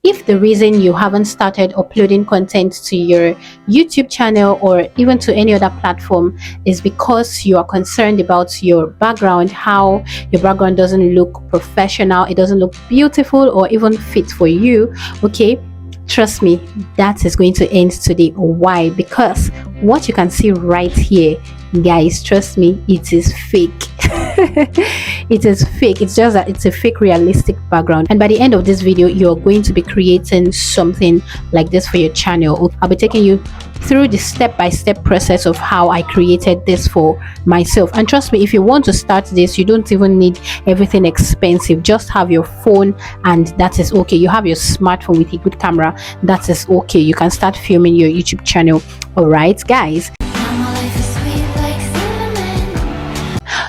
If the reason you haven't started uploading content to your YouTube channel or even to any other platform is because you are concerned about your background, how your background doesn't look professional, it doesn't look beautiful or even fit for you, okay, trust me, that is going to end today. Why? Because what you can see right here, guys, trust me, it is fake. It is fake. It's just that it's a fake realistic background, and by the end of this video you're going to be creating something like this for your channel. I'll be taking you through the step-by-step process of how I created this for myself. And trust me, if you want to start this, you don't even need everything expensive. Just have your phone and that is okay. You have your smartphone with a good camera, that is okay. You can start filming your YouTube channel. All right, guys,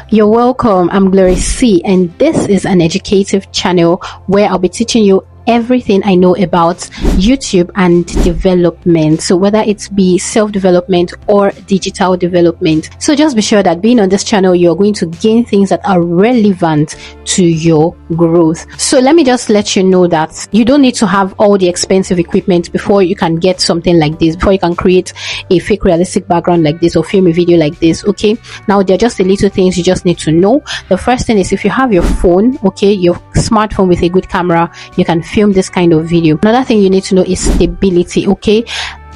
you're welcome. I'm Ceey, and this is an educative channel where I'll be teaching you everything I know about YouTube and development, so whether it be self-development or digital development. So just be sure that being on this channel, you're going to gain things that are relevant to your growth. So let me just let you know that you don't need to have all the expensive equipment before you can get something like this, before you can create a fake realistic background like this or film a video like this. Okay, now there are just the little things you just need to know. The first thing is, if you have your phone, okay, your smartphone with a good camera, you can film this kind of video. Another thing you need to know is stability. Okay,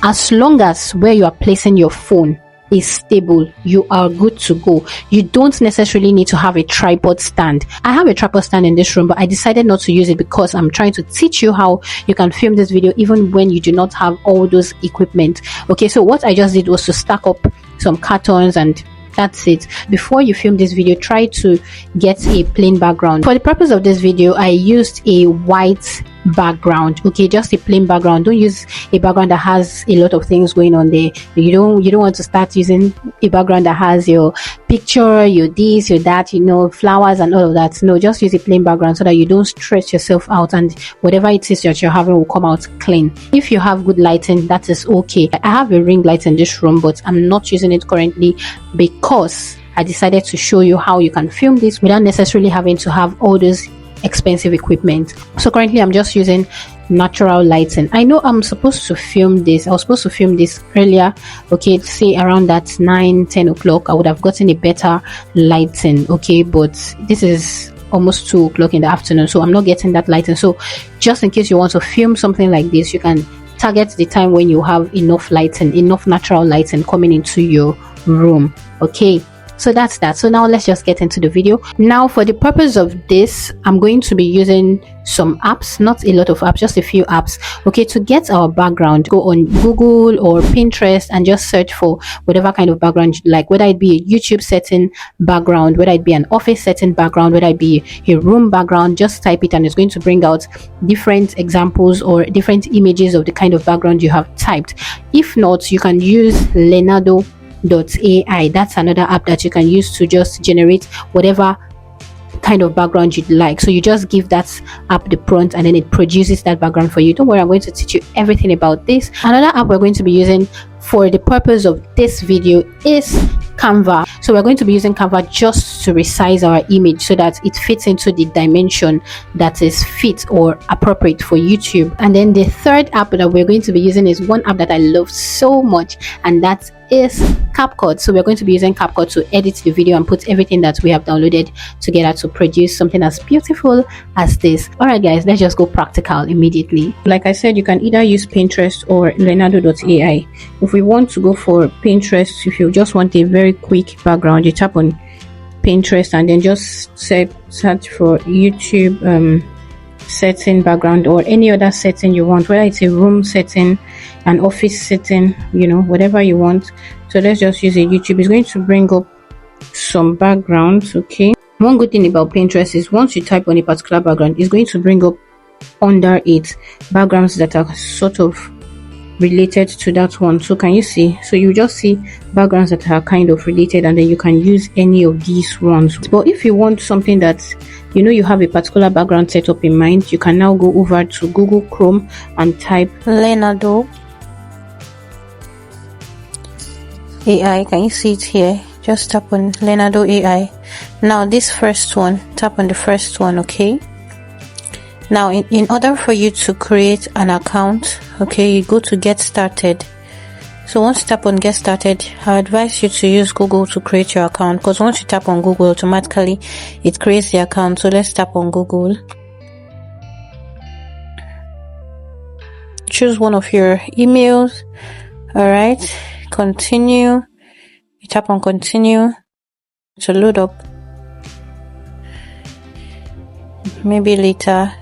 as long as where you are placing your phone is stable, you are good to go. You don't necessarily need to have a tripod stand. I have a tripod stand in this room, but I decided not to use it because I'm trying to teach you how you can film this video even when you do not have all those equipment. Okay, so what I just did was to stack up some cartons, and that's it. Before you film this video, try to get a plain background. For the purpose of this video, I used a white background. Okay, just a plain background. Don't use a background that has a lot of things going on there. You don't want to start using a background that has your picture, your this, your that, you know, flowers and all of that. No, just use a plain background so that you don't stretch yourself out and whatever it is that you're having will come out clean. If you have good lighting, that is okay. I have a ring light in this room, but I'm not using it currently because I decided to show you how you can film this without necessarily having to have all those expensive equipment. So currently I'm just using natural lighting. I know I'm supposed to film this, I was supposed to film this earlier, okay, say around that 9-10 o'clock. I would have gotten a better lighting, okay, but this is almost 2 o'clock in the afternoon, so I'm not getting that lighting. So just in case you want to film something like this, you can target the time when you have enough lighting, enough natural lighting coming into your room. Okay, so that's that. So now let's just get into the video. Now for the purpose of this, I'm going to be using some apps, not a lot of apps, just a few apps. Okay, to get our background, go on Google or Pinterest and just search for whatever kind of background you like, whether it be a YouTube setting background, whether it be an office setting background, whether it be a room background. Just type it and it's going to bring out different examples or different images of the kind of background you have typed. If not, you can use Leonardo.ai. That's another app that you can use to just generate whatever kind of background you'd like. So you just give that app the prompt and then it produces that background for you. Don't worry, I'm going to teach you everything about this. Another app we're going to be using for the purpose of this video is Canva. So we're going to be using Canva just to resize our image so that it fits into the dimension that is fit or appropriate for YouTube. And then the third app that we're going to be using is one app that I love so much, and that is CapCut. So we're going to be using CapCut to edit the video and put everything that we have downloaded together to produce something as beautiful as this. All right guys, let's just go practical immediately. Like I said, you can either use Pinterest or Leonardo.ai. If we want to go for Pinterest, if you just want a very quick background, you tap on Pinterest and then just search for YouTube setting background or any other setting you want, whether it's a room setting, an office setting, you know, whatever you want. So let's just use a YouTube. It's going to bring up some backgrounds. Okay, one good thing about Pinterest is once you type on a particular background, it's going to bring up under it backgrounds that are sort of related to that one. So can you see? So you just see backgrounds that are kind of related, and then you can use any of these ones. But if you want something that, you know, you have a particular background set up in mind, you can now go over to Google Chrome and type Leonardo AI. Can you see it here? Just tap on Leonardo AI. Now this first one, tap on the first one. Okay, Now in order for you to create an account, okay, you go to get started. So once you tap on get started, I advise you to use Google to create your account, because once you tap on Google, automatically it creates the account. So let's tap on Google. Choose one of your emails. Alright, continue. You tap on continue to load up. Maybe later.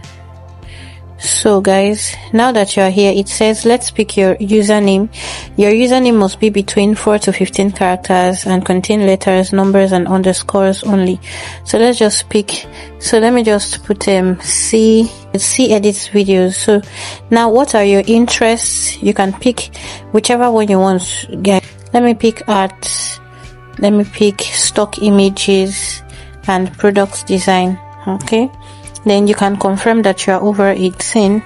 So guys, now that you are here, it says let's pick your username. Your username must be between 4 to 15 characters and contain letters, numbers and underscores only. So let's just pick, so let me just put Ceey edits videos. So now, what are your interests? You can pick whichever one you want, guys. Let me pick art, let me pick stock images and product design. Okay, then you can confirm that you are over 18.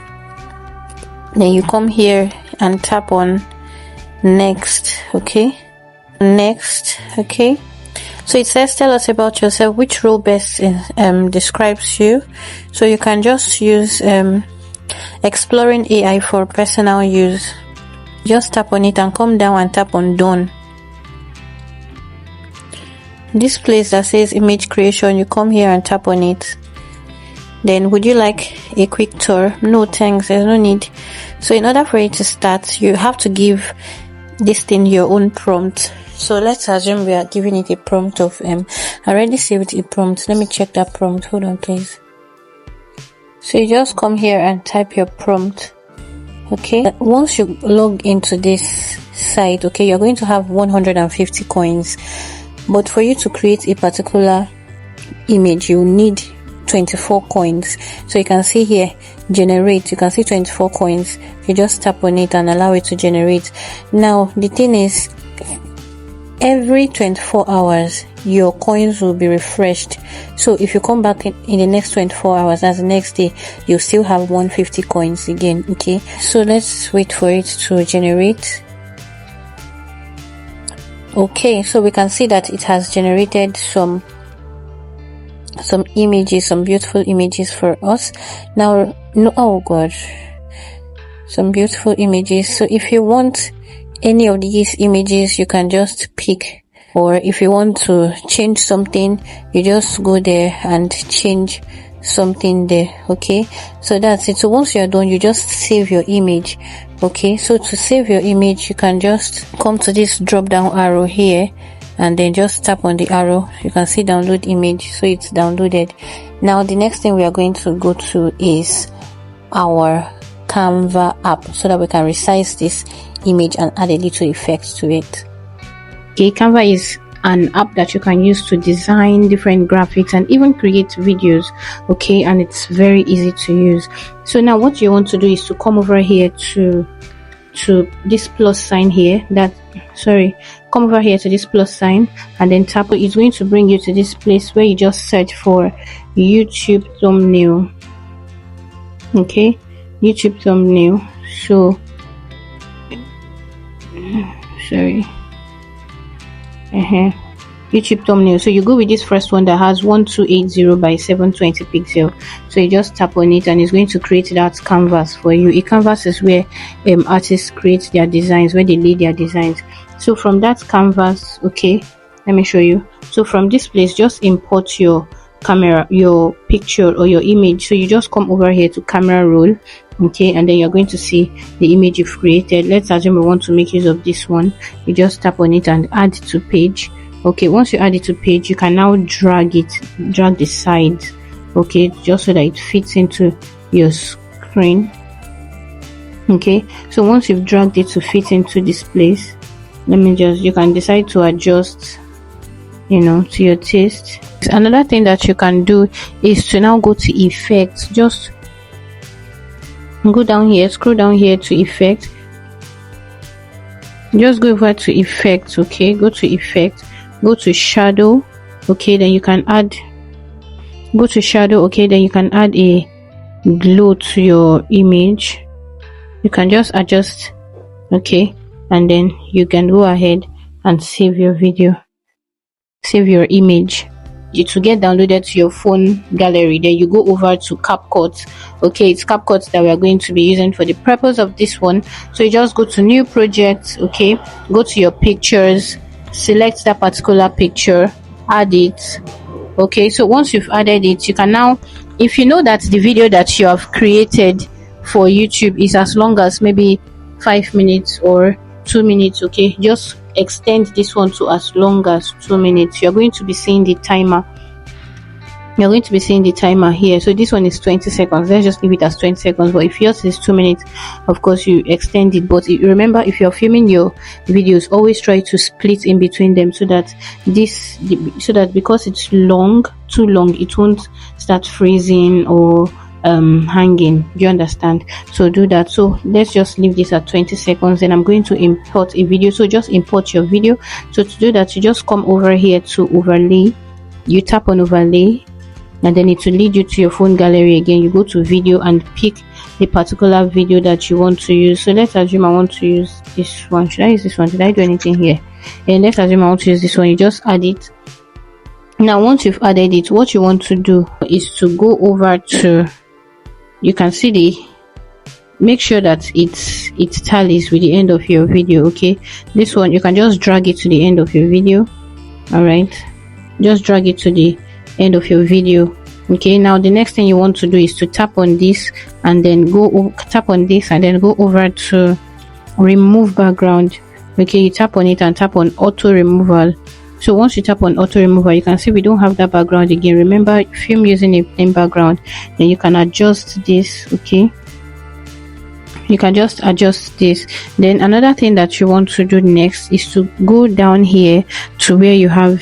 Then you come here and tap on next. Okay, next. Okay, so it says tell us about yourself, which role best describes you. So you can just use exploring AI for personal use. Just tap on it and come down and tap on done. This place that says image creation, you come here and tap on it. Then would you like a quick tour? No thanks, there's no need. So in order for it to start, you have to give this thing your own prompt. So let's assume we are giving it a prompt of I already saved a prompt. Let me check that prompt. Hold on please. So you just come here and type your prompt. Okay, once you log into this site, okay, you're going to have 150 coins, but for you to create a particular image, you need 24 coins. So you can see here generate, you can see 24 coins. You just tap on it and allow it to generate. Now the thing is, every 24 hours your coins will be refreshed. So if you come back in the next 24 hours, as the next day, you still have 150 coins again. Okay, so let's wait for it to generate. Okay, so we can see that it has generated some images, some beautiful images for us. Now, no, oh god, some beautiful images. So if you want any of these images, you can just pick, or if you want to change something, you just go there and change something there. Okay, so that's it. So once you are done, you just save your image. Okay, so to save your image, you can just come to this drop down arrow here and then just tap on the arrow. You can see download image, so it's downloaded. Now the next thing we are going to go to is our Canva app, so that we can resize this image and add a little effect to it. Okay, Canva is an app that you can use to design different graphics and even create videos. Okay, and it's very easy to use. So now what you want to do is to come over here to this plus sign here, come over here to this plus sign and then tap. It's going to bring you to this place where you just search for YouTube thumbnail. Okay, YouTube thumbnail. So YouTube thumbnail. So you go with this first one that has 1280 by 720 pixel. So you just tap on it and it's going to create that canvas for you. A canvas is where artists create their designs, where they lay their designs. So from that canvas, okay, let me show you. So from this place, just import your camera, your picture or your image. So you just come over here to camera roll. Okay, and then you're going to see the image you've created. Let's assume we want to make use of this one. You just tap on it and add to page. Okay, once you add it to page, you can now drag the sides. Okay, just so that it fits into your screen. Okay, so once you've dragged it to fit into this place, you can decide to adjust, to your taste. Another thing that you can do is to now go to effects. Just go down here, scroll down here to effect. Just go over to effects. Okay, go to effect, go to shadow. Okay, then you can add, go to shadow. Okay, then you can add a glow to your image. You can just adjust. Okay, and then you can go ahead and save your video, save your image. it will get downloaded to your phone gallery. Then you go over to CapCut. Okay, it's CapCut that we are going to be using for the purpose of this one. So you just go to new project. Okay, go to your pictures, select that particular picture, add it. Okay, so once you've added it, you can now, if you know that the video that you have created for YouTube is as long as maybe 5 minutes or 2 minutes, okay, just extend this one to as long as 2 minutes. You're going to be seeing the timer. You're going to be seeing the timer here. So this one is 20 seconds. Let's just leave it as 20 seconds. But if yours is 2 minutes, of course you extend it. But remember, if you're filming your videos, always try to split in between them, so that because it's too long, it won't start freezing or hanging. Do you understand? So do that. So let's just leave this at 20 seconds. Then I'm going to import a video. So just import your video. So to do that, you just come over here to overlay. You tap on overlay, and then it will lead you to your phone gallery again. You go to video and pick the particular video that you want to use. So let's assume I want to use this one. Should I use this one? Did I do anything here? And let's assume I want to use this one. You just add it. Now once you've added it, what you want to do is to go over to, you can see make sure that it tallies with the end of your video. Okay, this one you can just drag it to the end of your video. All right, just drag it to the end of your video. Okay, now the next thing you want to do is to tap on this and then tap on this and then go over to remove background. Okay, you tap on it and tap on auto removal. So once you tap on auto removal, you can see we don't have that background again. Remember, film using a plain background, then you can adjust this. Okay, you can just adjust this. Then another thing that you want to do next is to go down here to where you have,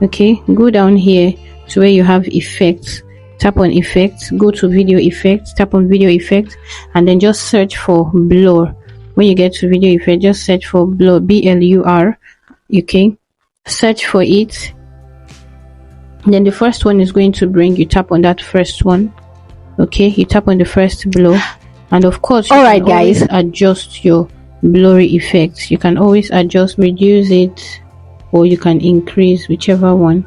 okay, go down here to where you have effects. Tap on effects, go to video effects, tap on video effects, and then just search for blur. When you get to video effect, just search for blur, BLUR. Okay, search for it. Then the first one is going to bring, you tap on that first one. Okay, you tap on the first blur, and of course you can guys adjust your blurry effects. You can always adjust, reduce it, or you can increase, whichever one.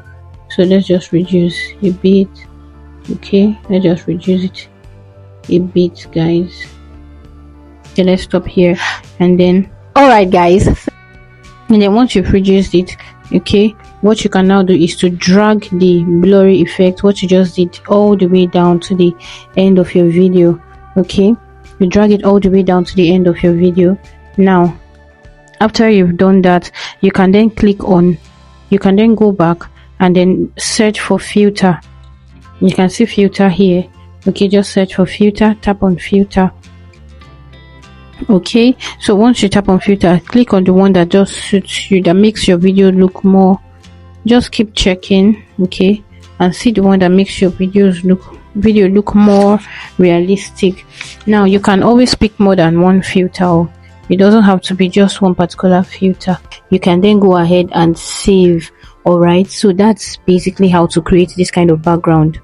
So let's just reduce a bit. Okay, let's just reduce it a bit, guys. Okay, let's stop here. And then alright guys, and then once you've reduced it, okay, what you can now do is to drag the blurry effect, what you just did, all the way down to the end of your video. Okay, you drag it all the way down to the end of your video. Now after you've done that, you can then go back and then search for filter. You can see filter here. Okay, just search for filter, tap on filter. Okay, so once you tap on filter, click on the one that just suits you, that makes your video look more, just keep checking, okay, and see the one that makes your video look more realistic. Now you can always pick more than one filter. It doesn't have to be just one particular filter. You can then go ahead and save. Alright, so that's basically how to create this kind of background.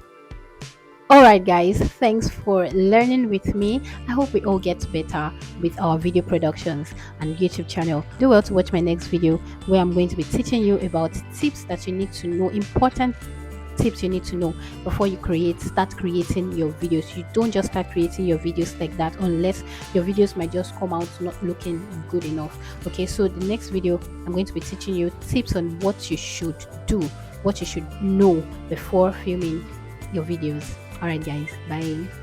Alright guys, thanks for learning with me. I hope we all get better with our video productions and YouTube channel. Do well to watch my next video, where I'm going to be teaching you about tips that you need to know, important tips you need to know before you start creating your videos. You don't just start creating your videos like that unless your videos might just come out not looking good enough. Okay, so the next video I'm going to be teaching you tips on what you should do, what you should know before filming your videos. Alright guys, bye.